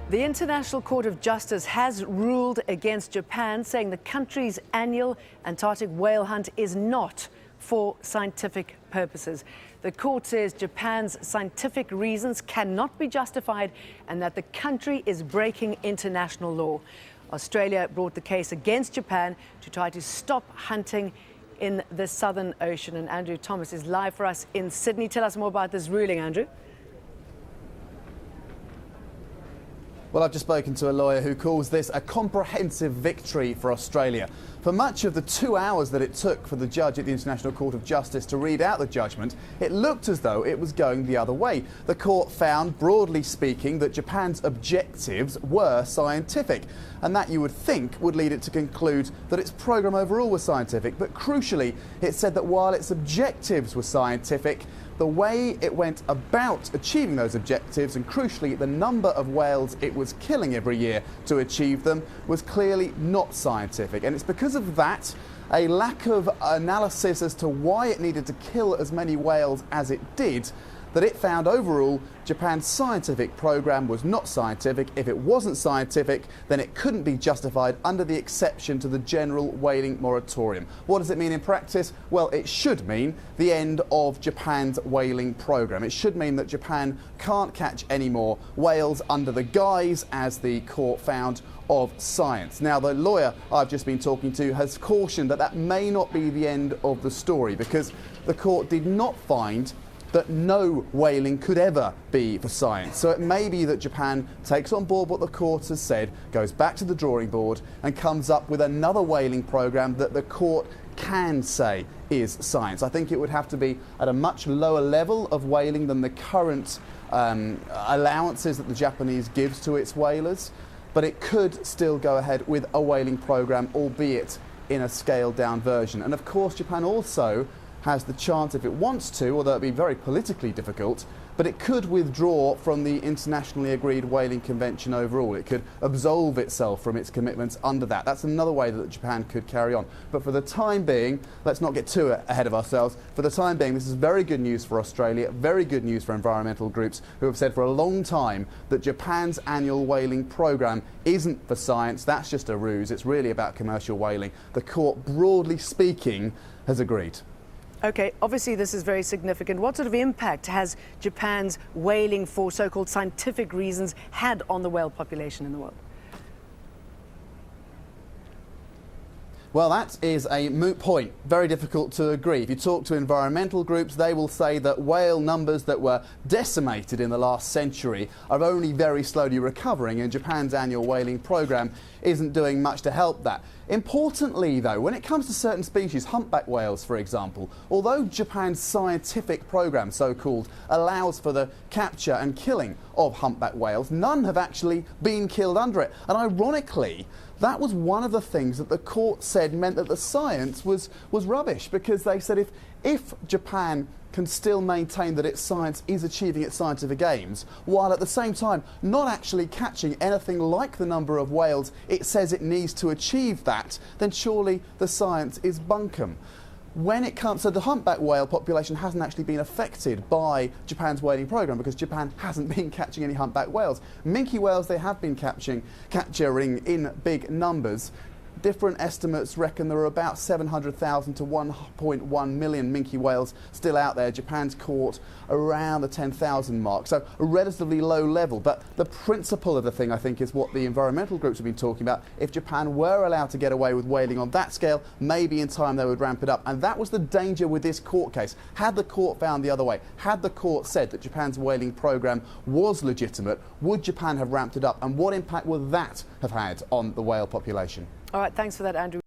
The International Court of Justice has ruled against Japan, saying the country's annual Antarctic whale hunt is not for scientific purposes. The court says Japan's scientific reasons cannot be justified and that the country is breaking international law. Australia brought the case against Japan to try to stop hunting in the Southern Ocean. And Andrew Thomas is live for us in Sydney. Tell us more about this ruling, Andrew. Well, I've just spoken to a lawyer who calls this a comprehensive victory for Australia. For much of the 2 hours that it took for the judge at the International Court of Justice to read out the judgment, it looked as though it was going the other way. The court found, broadly speaking, that Japan's objectives were scientific, and that you would think would lead it to conclude that its programme overall was scientific. But crucially, it said that while its objectives were scientific, the way it went about achieving those objectives, and crucially the number of whales it was killing every year to achieve them, was clearly not scientific. And it's because of that, a lack of analysis as to why it needed to kill as many whales as it did, that it found overall Japan's scientific programme was not scientific. If it wasn't scientific, then it couldn't be justified under the exception to the general whaling moratorium. What does it mean in practice? Well, it should mean the end of Japan's whaling programme. It should mean that Japan can't catch any more whales under the guise, as the court found, of science. Now, the lawyer I've just been talking to has cautioned that that may not be the end of the story, because the court did not find that no whaling could ever be for science. So it may be that Japan takes on board what the court has said, goes back to the drawing board and comes up with another whaling programme that the court can say is science. I think it would have to be at a much lower level of whaling than the current allowances that the Japanese gives to its whalers, but it could still go ahead with a whaling programme, albeit in a scaled down version. And of course Japan also has the chance, if it wants to, although it'd be very politically difficult, but it could withdraw from the internationally agreed whaling convention overall. It could absolve itself from its commitments under that. That's another way that Japan could carry on. But for the time being, let's not get too ahead of ourselves. For the time being, this is very good news for Australia, very good news for environmental groups who have said for a long time that Japan's annual whaling programme isn't for science. That's just a ruse. It's really about commercial whaling. The court, broadly speaking, has agreed. Okay, obviously this is very significant. What sort of impact has Japan's whaling for so-called scientific reasons had on the whale population in the world? Well, that is a moot point. Very difficult to agree. If you talk to environmental groups, they will say that whale numbers that were decimated in the last century are only very slowly recovering, and Japan's annual whaling programme isn't doing much to help that. Importantly, though, when it comes to certain species, humpback whales, for example, although Japan's scientific programme, so-called, allows for the capture and killing of humpback whales, none have actually been killed under it. And ironically, that was one of the things that the court said meant that the science was rubbish, because they said if Japan can still maintain that its science is achieving its scientific aims, while at the same time not actually catching anything like the number of whales it says it needs to achieve that, then surely the science is bunkum. When it comes, so the humpback whale population hasn't actually been affected by Japan's whaling programme, because Japan hasn't been catching any humpback whales. Minke whales they have been capturing in big numbers. Different estimates reckon there are about 700,000 to 1.1 million minke whales still out there. Japan's caught around the 10,000 mark, so a relatively low level. But the principle of the thing, I think, is what the environmental groups have been talking about. If Japan were allowed to get away with whaling on that scale, maybe in time they would ramp it up. And that was the danger with this court case. Had the court found the other way, had the court said that Japan's whaling programme was legitimate, would Japan have ramped it up? And what impact would that have had on the whale population? All right, thanks for that, Andrew.